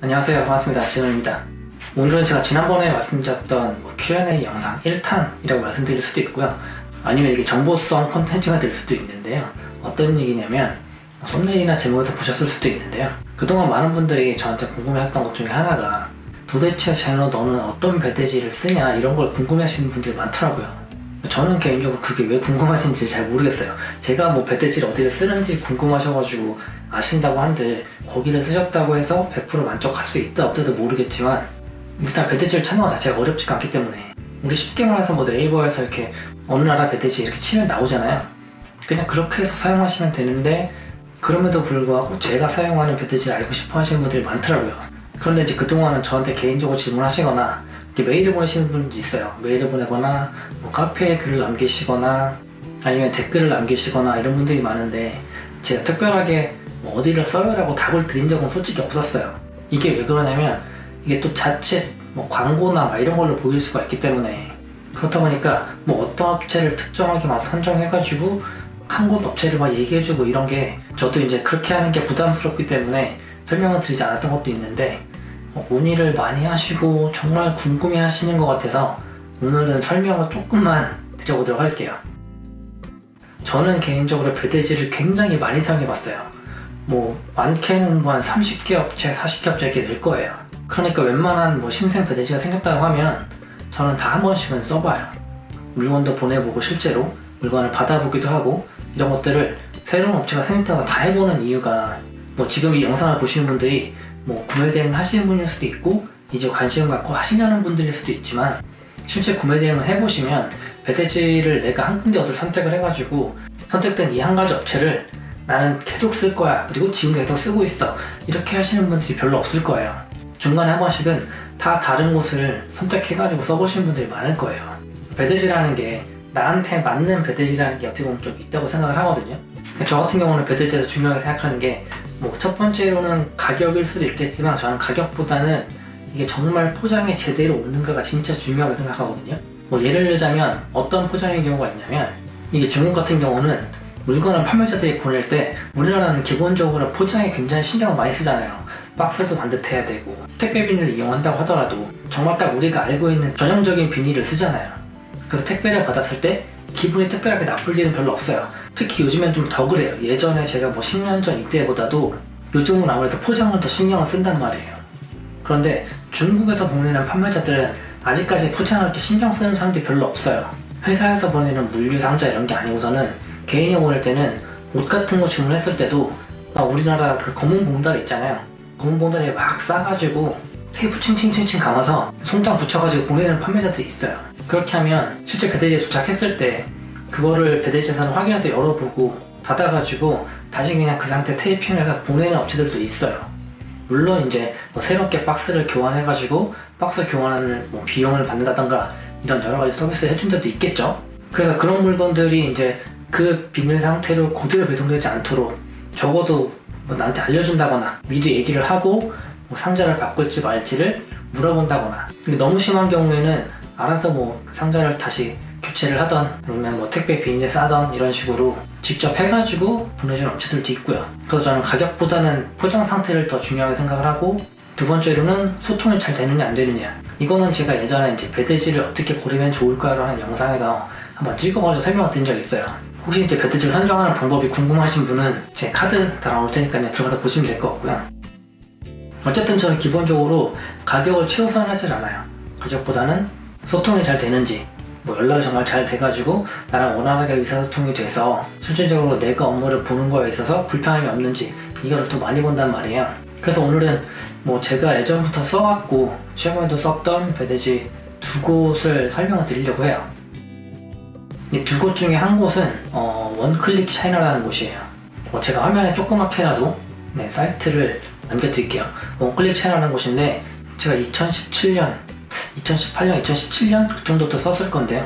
안녕하세요. 반갑습니다. 진호입니다. 오늘은 제가 지난번에 말씀드렸던 Q&A 영상 1탄이라고 말씀드릴 수도 있고요. 아니면 이게 정보성 콘텐츠가 될 수도 있는데요. 어떤 얘기냐면 썸네일이나 제목에서 보셨을 수도 있는데요. 그동안 많은 분들이 저한테 궁금해하셨던 것 중에 하나가 도대체 제노 너는 어떤 배대지를 쓰냐 이런 걸 궁금해하시는 분들이 많더라고요. 저는 개인적으로 그게 왜 궁금하신지 잘 모르겠어요. 제가 뭐 배대지를 어디를 쓰는지 궁금하셔가지고 아신다고 한들 거기를 쓰셨다고 해서 100% 만족할 수 있다 없다도 모르겠지만 일단 배대지를 찾는 것 자체가 어렵지가 않기 때문에 우리 쉽게 말해서 뭐 네이버에서 이렇게 어느 나라 배대지 이렇게 치면 나오잖아요. 그냥 그렇게 해서 사용하시면 되는데 그럼에도 불구하고 제가 사용하는 배대지를 알고 싶어 하시는 분들이 많더라고요. 그런데 이제 그동안은 저한테 개인적으로 질문하시거나 메일을 보내시는 분도 있어요. 메일을 보내거나 뭐 카페에 글을 남기시거나 아니면 댓글을 남기시거나 이런 분들이 많은데 제가 특별하게 뭐 어디를 써요 라고 답을 드린 적은 솔직히 없었어요. 이게 왜 그러냐면 이게 또 자칫 뭐 광고나 막 이런 걸로 보일 수가 있기 때문에 그렇다 보니까 뭐 어떤 업체를 특정하게 막 선정해가지고 한 곳 업체를 막 얘기해주고 이런 게 저도 이제 그렇게 하는 게 부담스럽기 때문에 설명을 드리지 않았던 것도 있는데 문의를 많이 하시고 정말 궁금해 하시는 것 같아서 오늘은 설명을 조금만 드려보도록 할게요. 저는 개인적으로 배대지를 굉장히 많이 사용해봤어요. 뭐 많게는 뭐 한 30개 업체, 40개 업체 이렇게 될 거예요. 그러니까 웬만한 뭐 신생 배대지가 생겼다고 하면 저는 다 한 번씩은 써봐요. 물건도 보내보고 실제로 물건을 받아보기도 하고 이런 것들을 새로운 업체가 생길 때마다 다 해보는 이유가 뭐 지금 이 영상을 보시는 분들이 뭐 구매 대행을 하시는 분일 수도 있고 이제 관심을 갖고 하시려는 분들일 수도 있지만 실제 구매 대행을 해보시면 배대지를 내가 한 군데 어디를 선택을 해가지고 선택된 이 한 가지 업체를 나는 계속 쓸 거야 그리고 지금 계속 쓰고 있어 이렇게 하시는 분들이 별로 없을 거예요. 중간에 한 번씩은 다 다른 곳을 선택해가지고 써보시는 분들이 많을 거예요. 배대지라는 게 나한테 맞는 배대지라는 게 어떻게 보면 좀 있다고 생각을 하거든요. 저 같은 경우는 배대지에서 중요하게 생각하는 게 뭐 첫 번째로는 가격일 수도 있겠지만 저는 가격보다는 이게 정말 포장이 제대로 오는가가 진짜 중요하게 생각하거든요. 뭐 예를 들자면 어떤 포장의 경우가 있냐면 이게 중국 같은 경우는 물건을 판매자들이 보낼 때 우리나라는 기본적으로 포장에 굉장히 신경을 많이 쓰잖아요. 박스도 반듯해야 되고 택배 비닐을 이용한다고 하더라도 정말 딱 우리가 알고 있는 전형적인 비닐을 쓰잖아요. 그래서 택배를 받았을 때 기분이 특별하게 나쁠 일은 별로 없어요. 특히 요즘엔 좀 더 그래요. 예전에 제가 뭐 10년 전 이때보다도 요즘은 아무래도 포장을 더 신경을 쓴단 말이에요. 그런데 중국에서 보내는 판매자들은 아직까지 포장을 이렇게 신경 쓰는 사람들이 별로 없어요. 회사에서 보내는 물류 상자 이런 게 아니고서는 개인이 보낼 때는 옷 같은 거 주문했을 때도 막 우리나라 그 검은 봉다리 있잖아요. 검은 봉다리에 막 싸가지고 테이프 칭칭칭칭 감아서 송장 붙여가지고 보내는 판매자들이 있어요. 그렇게 하면 실제 배대지에 도착했을 때 그거를 배대지에서 확인해서 열어보고 닫아가지고 다시 그냥 그 상태 테이핑을 해서 보내는 업체들도 있어요. 물론 이제 뭐 새롭게 박스를 교환해가지고 박스 교환하는 뭐 비용을 받는다던가 이런 여러가지 서비스를 해준 데도 있겠죠. 그래서 그런 물건들이 이제 그 비닐 상태로 그대로 배송되지 않도록 적어도 뭐 나한테 알려준다거나 미리 얘기를 하고 뭐 상자를 바꿀지 말지를 물어본다거나 근데 너무 심한 경우에는 알아서 뭐 상자를 다시 교체를 하던 아니면 뭐 택배 비닐에 싸던 이런 식으로 직접 해가지고 보내주는 업체들도 있고요. 그래서 저는 가격보다는 포장 상태를 더 중요하게 생각을 하고 두 번째로는 소통이 잘 되느냐 안 되느냐 이거는 제가 예전에 이제 배대지를 어떻게 고르면 좋을까라는 영상에서 한번 찍어가지고 설명을 드린 적 있어요. 혹시 이제 배대지를 선정하는 방법이 궁금하신 분은 제 카드 달아놓을 테니까 들어가서 보시면 될 것 같고요. 어쨌든 저는 기본적으로 가격을 최우선하지 않아요. 가격보다는 소통이 잘 되는지 뭐 연락이 정말 잘 돼가지고 나랑 원활하게 의사소통이 돼서 실질적으로 내가 업무를 보는 거에 있어서 불편함이 없는지 이거를 더 많이 본단 말이에요. 그래서 오늘은 뭐 제가 예전부터 써왔고 시험에도 썼던 배대지 두 곳을 설명을 드리려고 해요. 이 두 곳 중에 한 곳은 원클릭 차이나라는 곳이에요. 제가 화면에 조그맣게라도 사이트를 남겨드릴게요. 원클릭 차이나라는 곳인데 제가 2018년, 2017년 그 정도부터 썼을 건데요.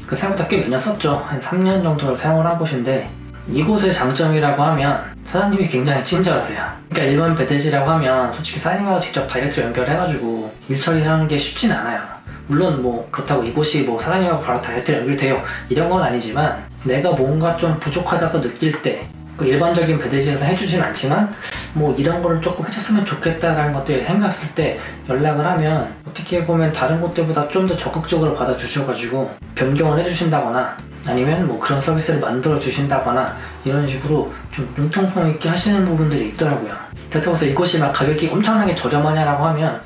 그 생각보다 꽤 몇 년 썼죠. 한 3년 정도를 사용을 한 곳인데 이곳의 장점이라고 하면 사장님이 굉장히 친절하세요. 그러니까 일반 배대지라고 하면 솔직히 사장님하고 직접 다이렉트로 연결해가지고 일 처리하는 게 쉽진 않아요. 물론 뭐 그렇다고 이곳이 뭐 사장님하고 바로 다이렉트로 연결돼요 이런 건 아니지만 내가 뭔가 좀 부족하다고 느낄 때 그 일반적인 배대지에서 해주진 않지만 뭐 이런 거를 조금 해줬으면 좋겠다라는 것들이 생겼을 때 연락을 하면 어떻게 보면 다른 곳들보다 좀 더 적극적으로 받아주셔가지고 변경을 해주신다거나 아니면 뭐 그런 서비스를 만들어 주신다거나 이런 식으로 좀 융통성 있게 하시는 부분들이 있더라고요. 그렇다고 해서 이곳이 막 가격이 엄청나게 저렴하냐라고 하면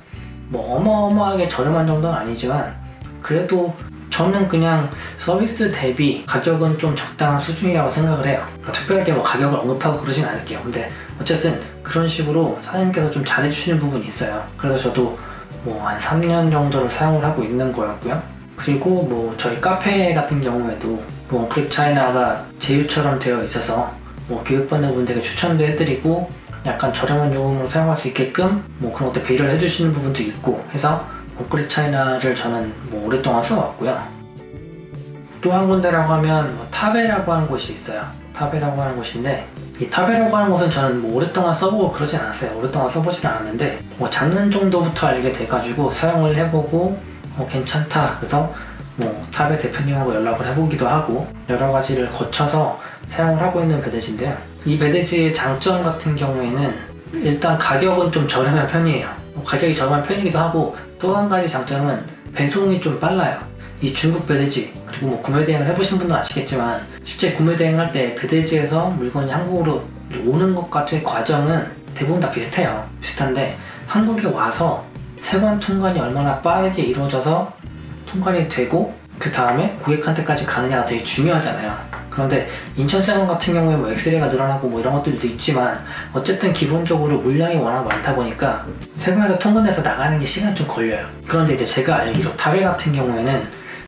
뭐 어마어마하게 저렴한 정도는 아니지만 그래도 저는 그냥 서비스 대비 가격은 좀 적당한 수준이라고 생각을 해요. 특별하게 뭐 가격을 언급하고 그러진 않을게요. 근데 어쨌든 그런 식으로 사장님께서 좀 잘해주시는 부분이 있어요. 그래서 저도 뭐 한 3년 정도를 사용을 하고 있는 거였고요. 그리고 뭐 저희 카페 같은 경우에도 뭐 원클릭 차이나가 제휴처럼 되어 있어서 뭐 교육받는 분들에게 추천도 해드리고 약간 저렴한 요금으로 사용할 수 있게끔 뭐 그런 것들 배려를 해주시는 부분도 있고 해서 원클릭 차이나를 저는 뭐 오랫동안 써왔고요. 또 한 군데라고 하면 뭐 타베라고 하는 곳이 있어요. 타베라고 하는 곳인데 이 타베라고 하는 곳은 저는 뭐 오랫동안 써보고 그러진 않았어요. 오랫동안 써보지는 않았는데 뭐 작년 정도부터 알게 돼가지고 사용을 해보고 괜찮다 그래서 뭐 타베 대표님하고 연락을 해보기도 하고 여러 가지를 거쳐서 사용을 하고 있는 배대지인데요. 이 배대지의 장점 같은 경우에는 일단 가격은 좀 저렴한 편이에요. 가격이 저렴한 편이기도 하고 또 한 가지 장점은 배송이 좀 빨라요. 이 중국 배대지 그리고 뭐 구매 대행을 해보신 분들은 아시겠지만 실제 구매 대행할 때 배대지에서 물건이 한국으로 오는 것과의 과정은 대부분 다 비슷해요. 비슷한데 한국에 와서 세관 통관이 얼마나 빠르게 이루어져서 통관이 되고 그 다음에 고객한테까지 가느냐가 되게 중요하잖아요. 그런데 인천세관 같은 경우에 뭐 엑스레이가 늘어나고 뭐 이런 것들도 있지만 어쨌든 기본적으로 물량이 워낙 많다 보니까 세관에서 통관해서 나가는 게 시간이 좀 걸려요. 그런데 이제 제가 알기로 타베 같은 경우에는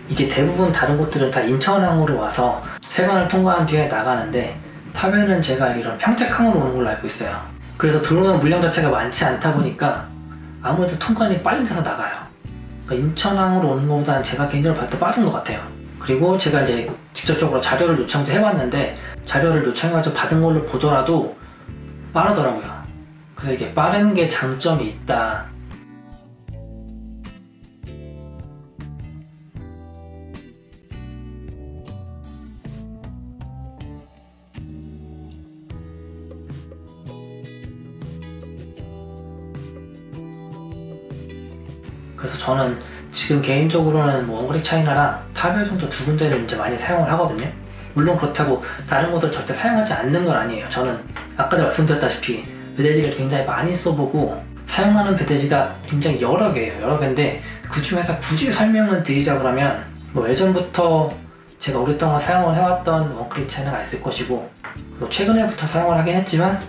이게 대부분 다른 곳들은 다 인천항으로 와서 세관을 통과한 뒤에 나가는데 타베는 제가 알기로는 평택항으로 오는 걸로 알고 있어요. 그래서 들어오는 물량 자체가 많지 않다 보니까 아무래도 통관이 빨리 돼서 나가요. 그러니까 인천항으로 오는 것보다는 제가 개인적으로 봤을 때 빠른 것 같아요. 그리고 제가 이제 직접적으로 자료를 요청도 해봤는데 자료를 요청해가지고 받은 걸로 보더라도 빠르더라고요. 그래서 이게 빠른 게 장점이 있다. 그래서 저는 지금 개인적으로는 뭐 원클릭 차이나랑 타베 정도 두 군데를 이제 많이 사용을 하거든요. 물론 그렇다고 다른 곳을 절대 사용하지 않는 건 아니에요. 저는 아까도 말씀드렸다시피 배대지를 굉장히 많이 써보고 사용하는 배대지가 굉장히 여러 개예요. 여러 개인데 그 중에서 굳이 설명을 드리자 그러면 뭐 예전부터 제가 오랫동안 사용을 해왔던 원클릭 차이나가 있을 것이고 뭐 최근에부터 사용을 하긴 했지만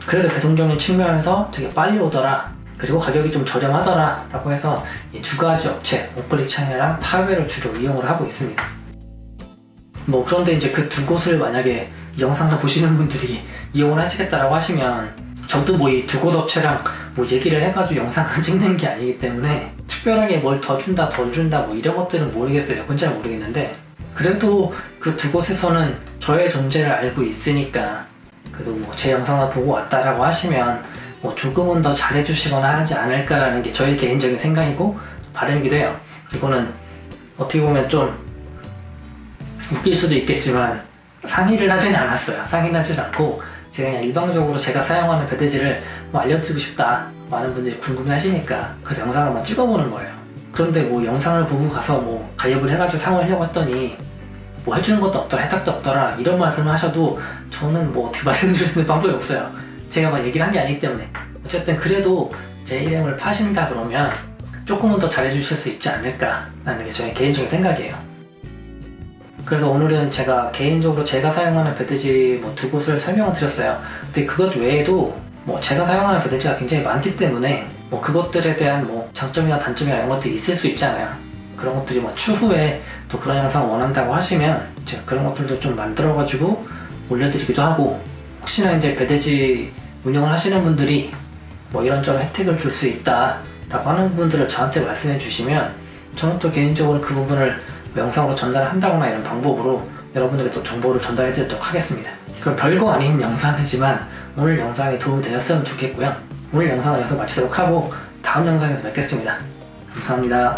그래도 배송적인 측면에서 되게 빨리 오더라. 그리고 가격이 좀 저렴하더라 라고 해서 이 두 가지 업체 원클릭 차이나랑 타베를 주로 이용을 하고 있습니다. 뭐 그런데 이제 그 두 곳을 만약에 이 영상을 보시는 분들이 이용을 하시겠다라고 하시면 저도 뭐 이 두 곳 업체랑 뭐 얘기를 해가지고 영상을 찍는 게 아니기 때문에 특별하게 뭘 더 준다 덜 준다 뭐 이런 것들은 모르겠어요. 그건 잘 모르겠는데 그래도 그 두 곳에서는 저의 존재를 알고 있으니까 그래도 뭐 제 영상을 보고 왔다라고 하시면 뭐 조금은 더 잘해주시거나 하지 않을까라는 게 저의 개인적인 생각이고 바람이기도 해요. 이거는 어떻게 보면 좀 웃길 수도 있겠지만 상의를 하지는 않았어요. 상의를 하지 않고 제가 그냥 일방적으로 제가 사용하는 배대지를 뭐 알려드리고 싶다 많은 분들이 궁금해 하시니까 그래서 영상을 한번 찍어보는 거예요. 그런데 뭐 영상을 보고 가서 뭐 가입을 해가지고 사용을 하려고 했더니 뭐 해주는 것도 없더라 혜택도 없더라 이런 말씀을 하셔도 저는 뭐 어떻게 말씀드릴 수 있는 방법이 없어요. 제가 막 얘기를 한 게 아니기 때문에. 어쨌든 그래도 제 이름을 파신다 그러면 조금은 더 잘해주실 수 있지 않을까라는 게 저의 개인적인 생각이에요. 그래서 오늘은 제가 개인적으로 제가 사용하는 배대지 뭐 두 곳을 설명을 드렸어요. 근데 그것 외에도 뭐 제가 사용하는 배대지가 굉장히 많기 때문에 뭐 그것들에 대한 뭐 장점이나 단점이나 이런 것들이 있을 수 있잖아요. 그런 것들이 뭐 추후에 또 그런 영상 원한다고 하시면 제가 그런 것들도 좀 만들어가지고 올려드리기도 하고 혹시나 이제 배대지 운영을 하시는 분들이 뭐 이런저런 혜택을 줄 수 있다 라고 하는 분들을 저한테 말씀해 주시면 저는 또 개인적으로 그 부분을 영상으로 전달한다거나 이런 방법으로 여러분에게 또 정보를 전달해 드리도록 하겠습니다. 그럼 별거 아닌 영상이지만 오늘 영상이 도움이 되셨으면 좋겠고요. 오늘 영상을 여기서 마치도록 하고 다음 영상에서 뵙겠습니다. 감사합니다.